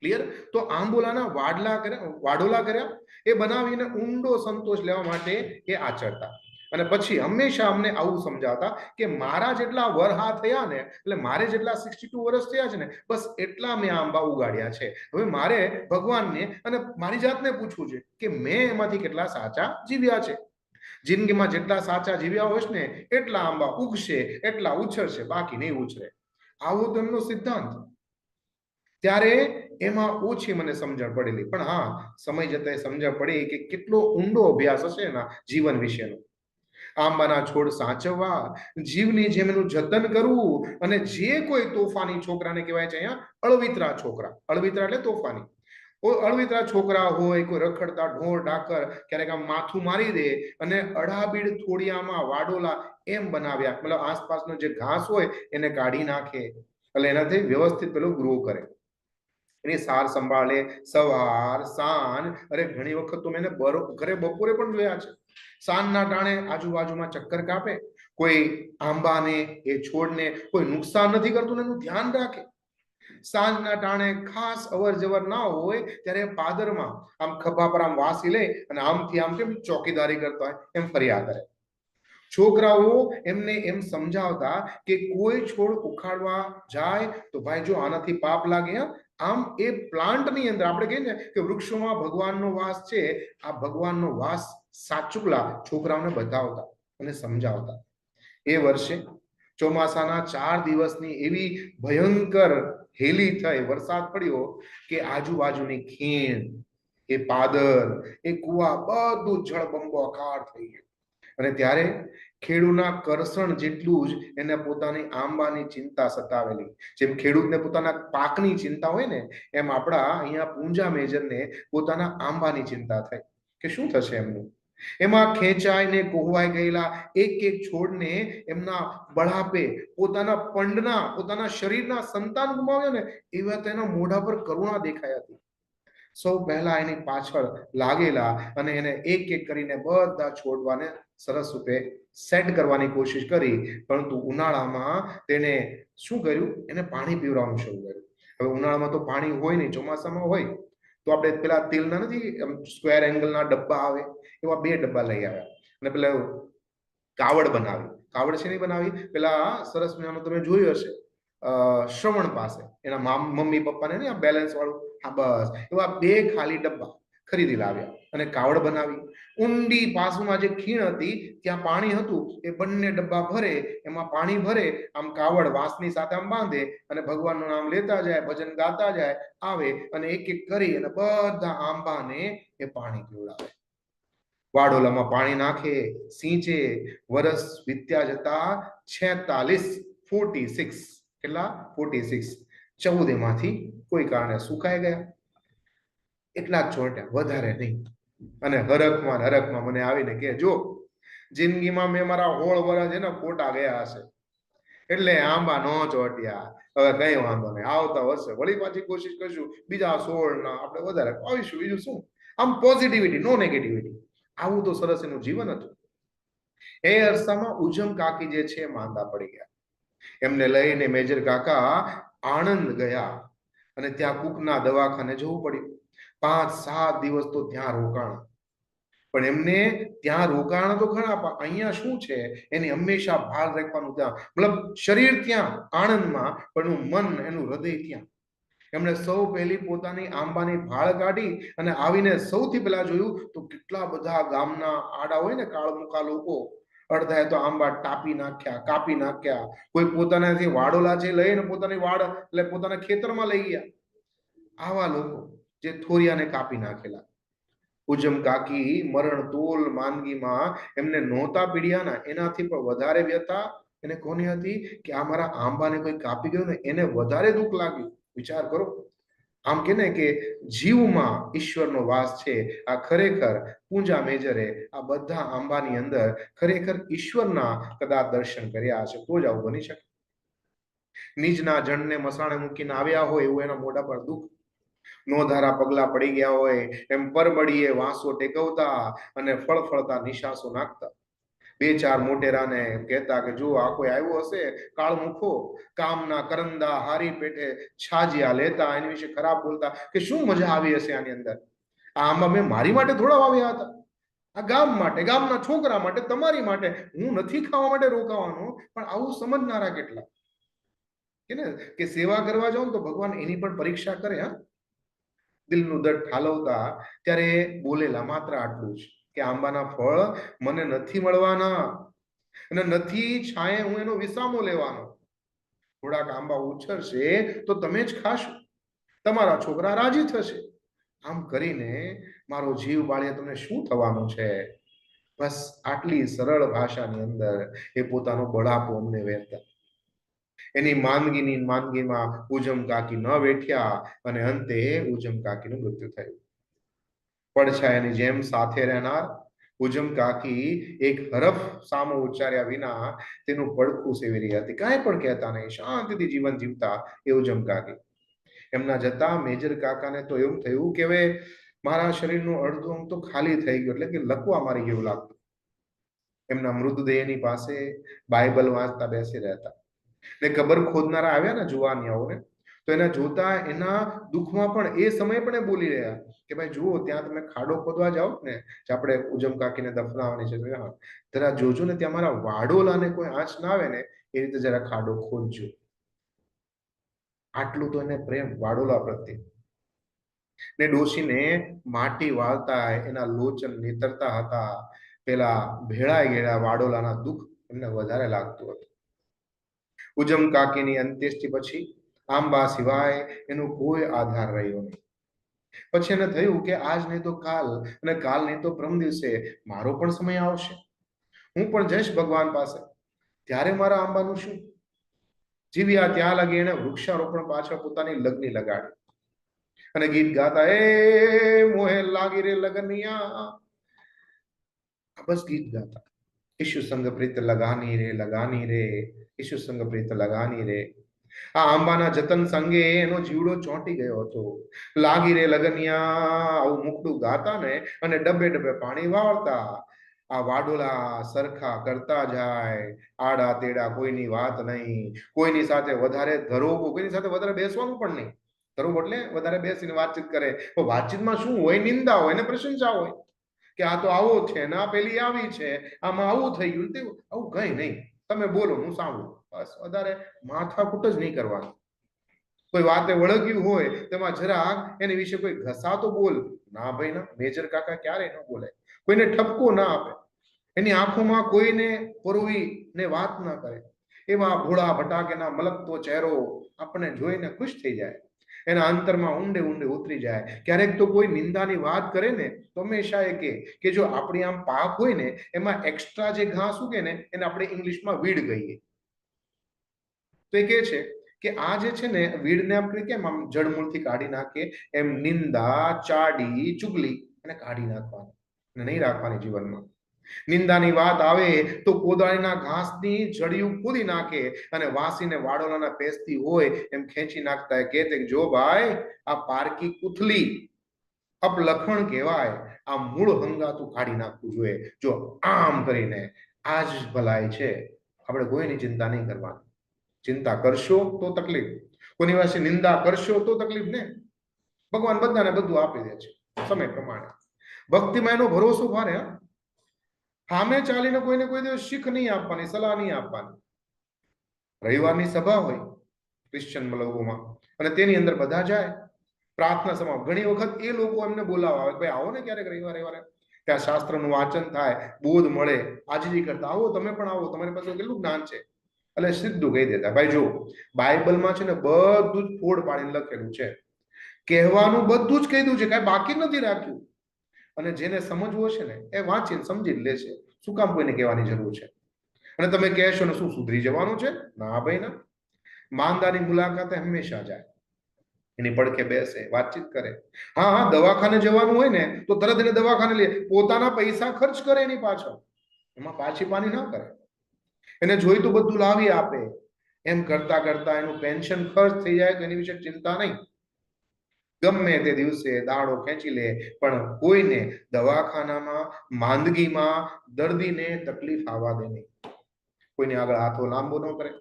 Speaker 1: ક્લિયર? તો આંબોલાના વાડોલા કર્યા, એ બનાવીને ઊંડો સંતોષ લેવા માટે એ આચરતા। અને પછી હંમેશા અમને આવું સમજાવતા કે મારા જેટલા વરહા થયા ને એટલે મારે જેટલા 62 વર્ષ થયા છે ને બસ એટલા મેં આંબા ઉગાડ્યા છે। હવે મારે ભગવાનને અને મારી જાતને પૂછવું છે કે મેં એમાંથી કેટલા સાચા જીવ્યા છે। જિંદગીમાં જેટલા સાચા જીવ્યા હોઈશ ને એટલા આંબા ઉગશે, એટલા ઉછળશે, બાકી નહીં ઉછળે। આવો તો એમનો સિદ્ધાંત। ત્યારે એમાં ઓછી મને સમજણ પડેલી, પણ હા સમય જતા સમજણ પડી કે કેટલો ઊંડો અભ્યાસ હશે એના જીવન વિશેનો। આંબાના છોડ સાચવવા, જીવની જેમ એનું જતન કરવું અને જે કોઈ તોફાની છોકરાને કહેવાય છે અહીંયા અળવિતરા છોકરા, અળવિતરા એટલે તોફાની, અળવિતરા છોકરા હોય, કોઈ રખડતા ઢોર ઢાકર ક્યારેક આમ માથું મારી દે અને અડાબીડ થોડિયામાં વાડોલા એમ બનાવ્યા, મતલબ આસપાસનો જે ઘાસ હોય એને કાઢી નાખે એટલે એનાથી વ્યવસ્થિત પેલું ગ્રો કરે। એની સાર સંભાળે સવાર સાંજ। અરે ઘણી વખત તો મેં ઘરે બપોરે પણ જોયા છે, સાંજના ટાણે આજુબાજુમાં ચક્કર કાપે, કોઈ આંબાને એ છોડને કોઈ નુકસાન નથી કરતું ને એનું ધ્યાન રાખે. સાંજના ટાણે ખાસ અવર જવર ના હોય ત્યારે પાદરમાં આમ ખભા પર આમ વાસી લે અને આમથી આમ કેમ ચોકીદારી કરતા હોય એમ ફર્યા કરે. છોકરાઓ એમને એમ સમજાવતા કે કોઈ છોડ ઉખાડવા જાય તો ભાઈ જો આનાથી પાપ લાગે. આમ એ પ્લાન્ટની અંદર આપણે કહીએ ને કે વૃક્ષોમાં ભગવાનનો વાસ છે, આ ભગવાનનો વાસ સાચુકલા છોકરાઓને બતાવતા અને સમજાવતા. એ વર્ષે ચોમાસાના 4 દિવસની એવી ભયંકર હેલી થઈ, વરસાદ પડ્યો કે આજુબાજુની ખીણ, એ પાદર, એ કુવા બધું જળબંબાકાર થઈ ગયું. અને ત્યારે ખેડૂતના કરસણ જેટલું જ એને પોતાની આંબાની ચિંતા સતાવેલી. જેમ ખેડૂતને પોતાના પાકની ચિંતા હોય ને, એમ આપણા અહીંયા પૂંજા મેજરને પોતાના આંબાની ચિંતા થઈ કે શું થશે એમનું. એમાં ખેંચાઈને કોહવાઈ ગયેલા એક એક છોડને એમના બળાપે પોતાના પંડના, પોતાના શરીરના સંતાન ગુમાવ્યો ને એવા તેના મોઢા પર કરુણા દેખાઈ હતી. સૌ પહેલા એની પાછળ લાગેલા અને એને એક એક કરીને બધા છોડવાને સરસ રૂપે સેટ કરવાની કોશિશ કરી. પરંતુ ઉનાળામાં તેને શું કર્યું, એને પાણી પીવડાવવાનું શરૂ કર્યું. હવે ઉનાળામાં તો પાણી હોય નહીં, ચોમાસામાં હોય. તો આપણે પેલા તેલના નથી સ્ક્વેર એંગલના ડબ્બા આવે, એવા 2 ડબ્બા લઈ આવ્યા અને પેલા કાવડ બનાવી. કાવડ છે નહીં બનાવી, પેલા સરસ મજાનું તમે જોયું હશે શ્રવણ પાસે એના મમ્મી પપ્પાને ને આ બેલેન્સ વાળું, હા બસ એવા 2 ખાલી ડબ્બા ખરીદી લાવ્યા અને કાવડ બનાવી. ઊંડી પાસમાં જે ખીણ હતી ત્યાં પાણી હતું, એ બંને ડબ્બા ભરે, એમાં પાણી ભરે, આમ કાવડ વાંસની સાથે આમ બાંધે અને ભગવાનનું નામ લેતા જાય, ભજન ગાતા જાય, આવે અને એક એક કરી અને બધા આંબાને એ પાણી પીવડાવે. વાડોલામાં પાણી નાખે, સિંચે. વરસ વીત્યા જતા 46 કેટલા 46 14 એમાંથી કોઈ કારણે સુકાઈ ગયા. એટલા જ છોડ્યા, વધારે નહીં. અને હરખમાં મને આવીને કે જો જિંદગીમાં મેં મારા 16 વર્ષ એના ખોટા ગયા હશે એટલે આંબા નો ચોટ્યા. હવે કઈ વાંધો નહીં, આવતા વર્ષે વળી પાછી કોશિશ કરશું, બીજા 16 ના આપણે વધારે આવીશું. બીજું શું, આમ પોઝિટિવિટી, નો નેગેટિવિટી. આવું તો સરસ એનું જીવન હતું. એ અરસામાં ઉજમ કાકી જે છે માંદા પડી ગયા. એમને લઈને મેજર કાકા આણંદ ગયા અને ત્યાં કુકના દવાખાને જવું પડ્યું. 5-7 દિવસ તો ત્યાં રોકાણ. પણ એમને ત્યાં રોકાણ તો ખરા, પણ અહીંયા શું છે એની હંમેશા ભાર રાખવાનું ત્યાં, મતલબ શરીર ત્યાં આણંદમાં પણ એનું મન, એનું હૃદય ત્યાં. એમણે સૌ પહેલી પોતાની આંબાની ભાળ કાઢી અને આવીને સૌથી પહેલા જોયું તો કેટલા બધા ગામના આડા હોય ને કાળમુખા લોકો, અડધાએ તો આંબા ટાપી નાખ્યા, કાપી નાખ્યા. કોઈ પોતાનાથી વાડોલા છે લઈને પોતાની વાડ એટલે પોતાના ખેતરમાં લઈ ગયા. આવા લોકો જે થોરિયાને કાપી નાખેલા. ઉજમ કાકી મરણ તોલ માંદગીમાં એમને નહોતા પીડ્યાના, એનાથી પણ વધારે વ્યથા એને કોની હતી કે આ મારા આંબાને કોઈ કાપી ગયો ને એને વધારે દુઃખ લાગ્યું. વિચાર કરો, આમ કે ને કે જીવમાં ઈશ્વરનો વાસ છે. આ ખરેખર પૂંજા મેજરે આ બધા આંબાની અંદર ખરેખર ઈશ્વરના કદાચ દર્શન કર્યા હશે તો જ આવું બની શકે. નીચના જણને મસાણે મૂકીને આવ્યા હોય એવું એના મોઢા પર દુઃખ. નોધારા પગલા પડી ગયા હોય એમ પરબડીએ વાંસો ટેકવતા અને ફળફળતા નિશાસો નાખતા. 2-4 મોટેરાને કહેતા કે જો આ કોઈ આવ્યો હશે કાળમુખો, કામના કરંદા હારી પેટે છાજિયા લેતા, એની વિશે ખરાબ બોલતા કે શું મજા આવી હશે આની અંદર. આમાં મેં મારી માટે થોડા વાવ્યા હતા, આ ગામ માટે, ગામના છોકરા માટે, તમારી માટે. હું નથી ખાવા માટે રોકાવાનો, પણ આવું સમજનારા કેટલા કે ને કે સેવા કરવા જાઓ તો ભગવાન એની પણ પરીક્ષા કરે. હા, દિલનું દર્દ ઠાલવતા ત્યારે બોલેલા માત્ર આટલું જ કે આંબાના ફળ મને નથી મળવાના અને નથી છાંયે હું એનો વિસામો લેવાનો. થોડાક આંબા ઉછળશે તો તમે જ ખાશો, તમારા છોકરા રાજી થશે. આમ કરીને મારો જીવ બાળ્યા તમને શું થવાનું છે. બસ આટલી સરળ ભાષાની અંદર એ પોતાનો બળાપો અમને વહેતા. એની માંદગીમાં ઉજમ કાકી ન બેઠ્યા અને અંતે ઉજમ કાકીનું મૃત્યુ થયું. પડછાયાની જેમ સાથે રહેનાર ઉજમ કાકી એક હરફ સામો ઉચ્ચાર્યા વિના તેનું પડખું સેવી રહી હતી. કાંઈ પણ કહેતા નહીં, શાંતિથી જીવન જીવતા એ ઉજમ કાકી. એમના જતા મેજર કાકાને તો એવું થયું કે હવે મારા શરીરનું અડધું અંગ તો ખાલી થઈ ગયું, એટલે કે લકવા મારી ગયું લાગતું. એમના મૃતદેહની પાસે બાઇબલ વાંચતા બેસી રહેતા. ને કબર ખોદનારા આવ્યા ને જુવાનિયાઓને, તો એના જોતા એના દુઃખમાં પણ એ સમય પણ એ બોલી રહ્યા કે ભાઈ જુઓ, ત્યાં તમે ખાડો ખોદવા જાઓ ને, જે આપણે ઉજમ કાકીને દફનાવવાની છે, જરા જોજો ને ત્યાં મારા વાડોલાને કોઈ આંચ ના આવે ને એ રીતે જરા ખાડો ખોદજો. આટલું તો એને પ્રેમ વાડોલા પ્રત્યે. ને ડોશીને માટી વાળતા એના લોચન નીતરતા હતા. પેલા ભેળાઈ ગયેલા વાડોલાના દુઃખ એમને વધારે લાગતું હતું. ઉજમ કાકીની અંત્યેષ્ટિ પછી આંબા સિવાય એનો કોઈ આધાર રહ્યો નહીં. પછી એને થયું કે આજ નહીં તો કાલ, અને કાલ નહીં તો પરમ દિવસે મારો પણ સમય આવશે. હું પણ જઈશ ભગવાન પાસે. ત્યારે મારા આંબાનું શું? જીવ્યા ત્યાં લાગી એને વૃક્ષારોપણ પાછળ પોતાની લગ્ની લગાડી અને ગીત ગાતા, એ મોહે લાગી રે લગનિયા, બસ ગીત ગાતા. ઈશુ સંગ પ્રીત લગાની રે, લગાની રે, ઈશુ સંગ પ્રીત લગાની રે. આ આંબાના જતન સંગે એનો જીવડો ચોંટી ગયો હતો. લાગી રે લગનિયા આવું મુકડું ગાતા ને અને ડબ્બે ડબ્બે પાણી વાળતા. આ વાડોલા સરખા કરતા જાય, આડા તેડા કોઈની વાત નહીં, કોઈની સાથે વધારે ધરોબો, કોઈની સાથે વધારે બેસવાનું પણ નહીં. ધરોબો એટલે વધારે બેસીને વાતચીત કરે. તો વાતચીતમાં શું હોય? નિંદા હોય ને પ્રશંસા હોય કે આ તો આવો છે ને આ પેલી આવી છે, આમાં આવું થઈ ગયું, તેવું. આવું કઈ નહીં. તમે બોલો, હું સાંભળું, બસ. વધારે માથાકૂટ જ નહીં કરવાની. કોઈ વાતે વળગ્યું હોય તેમાં જરાક એની વિશે કોઈ ઘસાતો બોલ ના, ભાઈ ના. મેજર કાકા ક્યારેય ન બોલે, કોઈને ઠપકો ના આપે, એની આંખોમાં કોઈને પરોવી ને વાત ના કરે. એવા ભોળા ભટાકેના મલકતો ચહેરો આપણને જોઈને ખુશ થઈ જાય, એના અંતરમાં ઊંડે ઊંડે ઉતરી જાય. ક્યારેક તો કોઈ નિંદાની વાત કરે ને તો હંમેશા એ કે જો આપણી આમ પાક હોય ને એમાં એક્સ્ટ્રા જે ઘાસ ઉગે ને એને આપણે ઇંગ્લિશમાં વીડ કહીએ. તો એ કે છે કે આ જે છે ને વીડને આપણે કેમ આમ જડમૂળથી કાઢી નાખીએ, એમ નિંદા, ચાડી, ચુગલી અને કાઢી નાખવાની, નહીં રાખવાની જીવનમાં. નિંદાની વાત આવે તો કોદાળીના ઘાસની જડિયું ખોદી નાખે અને વાસીને વાડોલાના પેસતી હોય એમ ખેંચી નાખતા. કહેતે જો ભાઈ, આ પારકી કુથલી અપલખણ કહેવાય, આ મૂળ હંગાતું કાઢી નાખવું જોઈએ. જો આમ કરીને આ જ ભલાઈ છે. આપણે કોઈની ચિંતા નહીં કરવાની. ચિંતા કરશો તો તકલીફ, કોની પાસે નિંદા કરશો તો તકલીફ ને. ભગવાન બધાને બધું આપી દે છે સમય પ્રમાણે. ભક્તિમાં એનો ભરોસો ભારે. સામે ચાલીને કોઈને કોઈ દિવસ શીખ નહીં આપવાની, સલાહ નહીં આપવાની. રવિવારની સભા હોય ક્રિશ્ચન લોકોમાં અને તેની અંદર બધા જાય પ્રાર્થના સભા. ઘણી વખત એ લોકો એમને બોલાવવા આવે, ભાઈ આવો ને ક્યારેક રવિવારે, ત્યાં શાસ્ત્રનું વાંચન થાય, બોધ મળે, આજીજી કરતા. આવો, તમે પણ આવો, તમારી પાસે કેટલું જ્ઞાન છે. એટલે સીધું કહી દેતા, ભાઈ જો બાઇબલમાં છે ને બધું જ ફોડ પાડીને લખેલું છે, કહેવાનું બધું જ કહી દઉં છે, કઈ બાકી નથી રાખ્યું. અને જેને સમજવું હશે ને એ વાંચીને સમજી જ લેશે. શું કામ કોઈને કહેવાની જરૂર છે? અને તમે કહેશો ને શું સુધરી જવાનું છે? ના ભાઈ ના. માંદાની મુલાકાતે હંમેશા જાય, એની પડખે બેસે, વાતચીત કરે. હા હા, દવાખાને જવાનું હોય ને તો તરત એને દવાખાને લે, પોતાના પૈસા ખર્ચ કરે એની પાછળ, એમાં પાછી પાની ના કરે. એને જોઈ તો બધું લાવી આપે. એમ કરતા કરતા એનું પેન્શન ખર્ચ થઈ જાય તો એની વિશે ચિંતા નહીં. ગમે તે દિવસે દાડો ખેંચી લે, પણ કોઈને દવાખાનામાં, માંદગીમાં દર્દીને તકલીફ આવવા દે નહીં. કોઈને આગળ હાથો લાંબો ન કરે.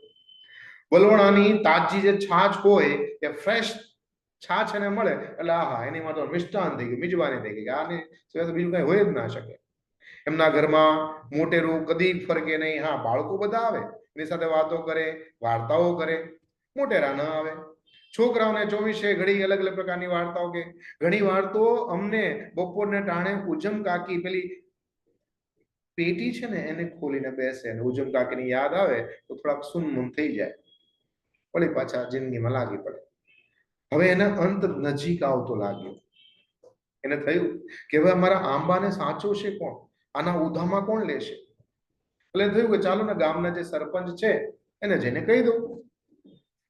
Speaker 1: વલોણાની તાજી જે છાછ હોય એ ફ્રેશ છાછ એને મળે એટલે આહા, એનીમાં તો મિષ્ટાન થઈ ગયું, મિજબાની થઈ ગઈ. આને સિવાય તો બીજું કઈ હોય જ ના શકે. એમના ઘરમાં મોટેરું કદી ફરકે નહીં. હા, બાળકો બધા આવે, એની સાથે વાતો કરે, વાર્તાઓ કરે. મોટેરા ન આવે. છોકરાઓને 24 ઘડી અલગ અલગ પ્રકારની વાર્તાઓ કે. ઘણી વાર તો અમને બપોરને ટાણે ઉજમ કાકી પેલી પેટી છે ને એને ખોલીને બેસે અને ઉજમ કાકીની યાદ આવે તો થોડાક સુનમુન થઈ જાય, વળી પાછા જિંદગીમાં લાગી પડે. હવે એના અંત નજીક આવતો લાગ્યો. એને થયું કે હવે અમારા આંબાને સાચવશે કોણ? આના ઉધામાં કોણ લેશે? એટલે થયું કે ચાલો ને ગામના જે સરપંચ છે એને જઈને કહી દઉં.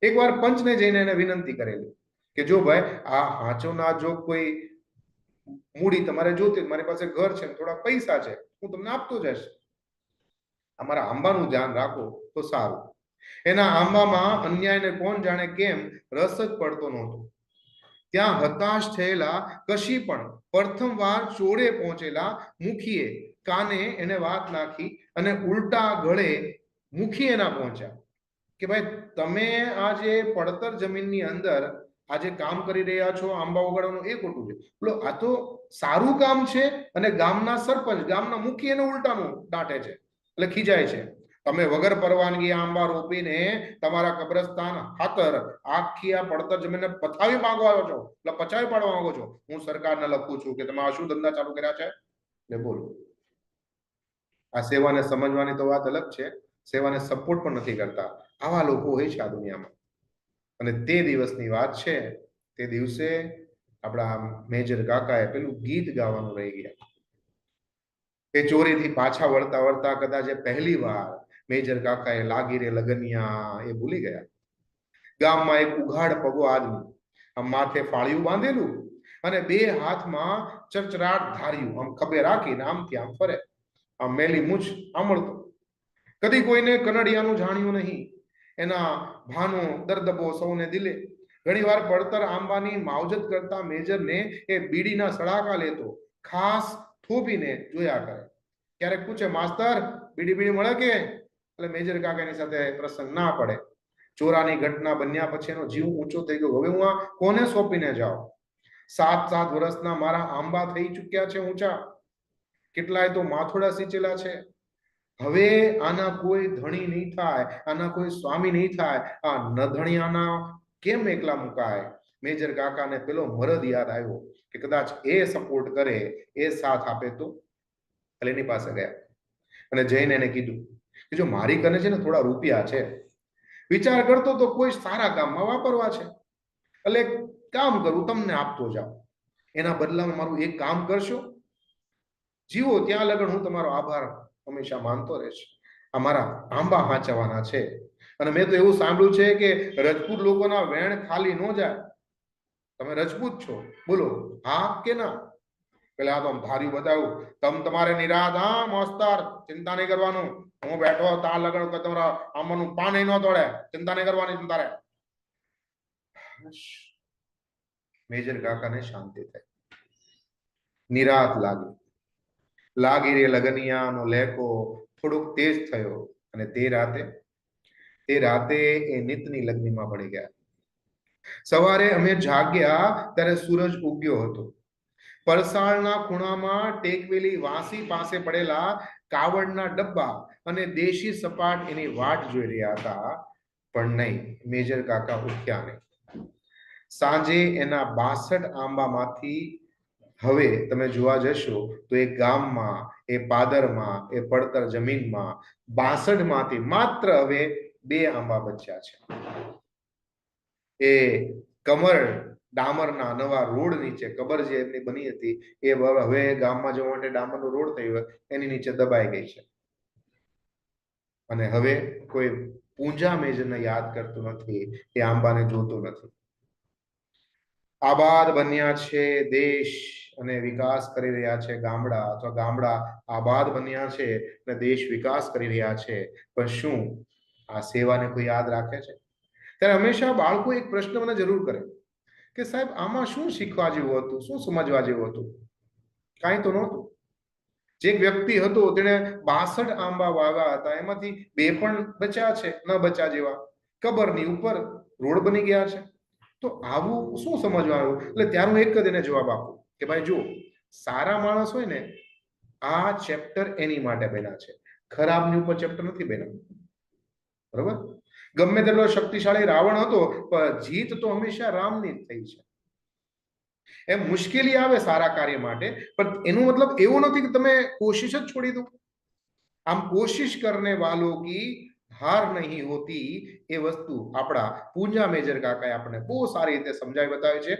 Speaker 1: એકવાર પંચને જઈને એને વિનંતી કરેલી કે જો ભાઈ, આ હાચોના જો કોઈ મૂડી તમારે જોતી, મારી પાસે ઘર છે, થોડા પૈસા છે, હું તમને આપતો જઈશ, અમારા આંબાનું ધ્યાન રાખો તો સારું. એના આંબામાં અન્યાયને કોણ જાણે કેમ રસ જ પડતો નહોતો. ત્યાં હતાશ થયેલા કશી પણ પ્રથમવાર ચોરે પહોંચેલા મુખીએ કાને એને વાત નાખી અને ઉલટા ગળે મુખી એના પહોંચ્યા કે ભાઈ તમે આ જે પડતર જમીનની અંદર આજે કામ કરી રહ્યા છો આંબા ઉગાડવાનું એ ખોટું છે. બોલો આ તો સારું કામ છે અને ગામના સરપંચ ગામના મુખી એને ઉલટાનું દાટે છે એટલે ખીજાય છે. તમે વગર પરવાનગી આંબા રોપીને તમારા કબ્રસ્તાન ખાતર આખી આ પડતર જમીનને પથાવી માંગવા છો એટલે પચાવી પાડવા માંગો છો. હું સરકારને લખું છું કે તમે આ શું ધંધા ચાલુ કર્યા છે. એટલે બોલો આ સેવાને સમજવાની તો વાત અલગ છે, સેવાને સપોર્ટ પણ નથી કરતા. આવા લોકો હોય છે આ દુનિયામાં. અને તે દિવસની વાત છે, તે દિવસે આપણા મેજર કાકાએ પેલું ગીત ગાવાનું રહી ગયા. એ ચોરીથી પાછા વળતા વળતા કદાચ પહેલી વાર મેજર કાકાએ લાગી રે લગનિયા એ ભૂલી ગયા. ગામમાં એક ઉઘાડ પગો આદમી આમ માથે ફાળિયું બાંધેલું અને બે હાથમાં ચરચરાટ ધાર્યું આમ ખભે રાખીને આમથી આમ ફરે. આમ મેલી મૂછ આમળતો. કદી કોઈને કનડિયાનું જાણ્યું નહીં. એના ભાનો દર્દબો સૌને દિલે. ઘણી વાર પડતર આંબાની માવજત કરતા મેજરને એ બીડીના સડાકા લેતો ખાસ થોપીને જોયા કરે. ક્યારેક પૂછે માસ્તર બીડી મળે કે? એટલે મેજર કાકાની સાથે પ્રસંગ ના પડે. ચોરાની ઘટના બન્યા પછી એનો જીવ ઊંચો થઈ ગયો. હવે હું આ કોને સોંપીને જાઉં? 7 વર્ષના મારા આંબા થઈ ચૂક્યા છે ઊંચા. કેટલાય તો માથોડા સિંચેલા છે. હવે આના કોઈ ધણી નહીં થાય, આના કોઈ સ્વામી નહીં થાય. આ નધણિયાના કેમ એકલા મુકાય? મેજર કાકાને પેલો મરદ યાદ આવ્યો કે કદાચ એ સપોર્ટ કરે, એ સાથ આપે તો. એટલે એની પાસે ગયા અને જઈને એને કીધું કે જો મારી કને છે ને થોડા રૂપિયા છે, વિચાર કરતો તો કોઈ સારા કામમાં વાપરવા છે, એટલે કામ કરું તમને આપતો જાઉં. એના બદલામાં મારું એક કામ કરશો? જીવો ત્યાં લગન હું તમારો આભાર હંમેશા માનતો રહીશ. અમારા આંબા હાંચવાના છે અને મેં તો એવું સાંભળ્યું છે કે રજપૂત લોકોના વેણ ખાલી ન જાય. તમે રજપૂત છો, બોલો હા કે ના? પેલા તો ધાર્યું બતાવ્યું. તમારે નિરાત હા મોસ્તર, ચિંતા નહીં કરવાનું. હું બેઠો ત્યાં લગન તમારા આંબાનું પાન ન તોડે, ચિંતા નહીં કરવાની. તારે મેજર કાકાને શાંતિ થઈ. નિરાત લાગી રે લગનિયાનો લેકો થોડોક તેજ થયો અને તે રાતે એ નિતની લગ્નમાં પડી ગયા. સવારે અમે જાગ્યા ત્યારે સૂરજ ઉગ્યો હતો. પરસાળના ખૂણામાં ટેકવેલી વાંસી પાસે પડેલા કાવડના ડબ્બા અને દેશી સપાટ એની વાટ જોઈ રહ્યા હતા. પણ નહીં, મેજર કાકા ઉઠ્યા નહીં. સાંજે એના 62 આંબામાંથી હવે તમે જોવા જશો તો એ ગામમાં, એ પાદરમાં, એ પડતર જમીનમાં 62 માંથી માત્ર હવે 2 આંબા બચ્યા છે. એ કમર ડામરના નવા રોડ નીચે કબર જે એમની બની હતી એ હવે ગામમાં જવા માટે ડામરનો રોડ થયો એની નીચે દબાઈ ગઈ છે. અને હવે કોઈ પૂંજા મેજરને યાદ કરતું નથી, એ આંબાને જોતું નથી. આબાદ બન્યા છે દેશ અને વિકાસ કરી રહ્યા છે ગામડા, અથવા ગામડા આબાદ બન્યા છે અને દેશ વિકાસ કરી રહ્યા છે. પણ શું આ સેવાને કોઈ યાદ રાખે છે? ત્યારે હંમેશા બાળકો એક પ્રશ્ન મને જરૂર કરે કે સાહેબ આમાં શું શીખવા જેવું હતું, શું સમજવા જેવું હતું? કાંઈ તો નહોતું. જે વ્યક્તિ હતો તેણે 62 આંબા વાવ્યા હતા, એમાંથી 2 પણ બચ્યા છે, ન બચ્યા જેવા. કબરની ઉપર રોડ બની ગયા છે. તો આવું શું સમજવા આવ્યું? એટલે ત્યારે હું એક જ એને જવાબ આપું કે ભાઈ જો સારા માણસ હોય ને, આ ચેપ્ટર એની માટે બન્યા છે, ખરાબની ઉપર ચેપ્ટર નથી બન્યા. બરોબર? ગમે તેટલો શક્તિશાળી રાવણ હતો પણ જીત તો હંમેશા રામની જ થઈ છે. એમ મુશ્કેલી આવે સારા કાર્ય માટે, પણ એનો મતલબ એવો નથી કે તમે કોશિશ જ છોડી દો. આમ કોશિશ કરને વાલો કી હાર નહીં હોતી, એ વસ્તુ આપણા પૂંજા મેજર કાકાએ આપણને બહુ સારી રીતે સમજાવી બતાવી છે.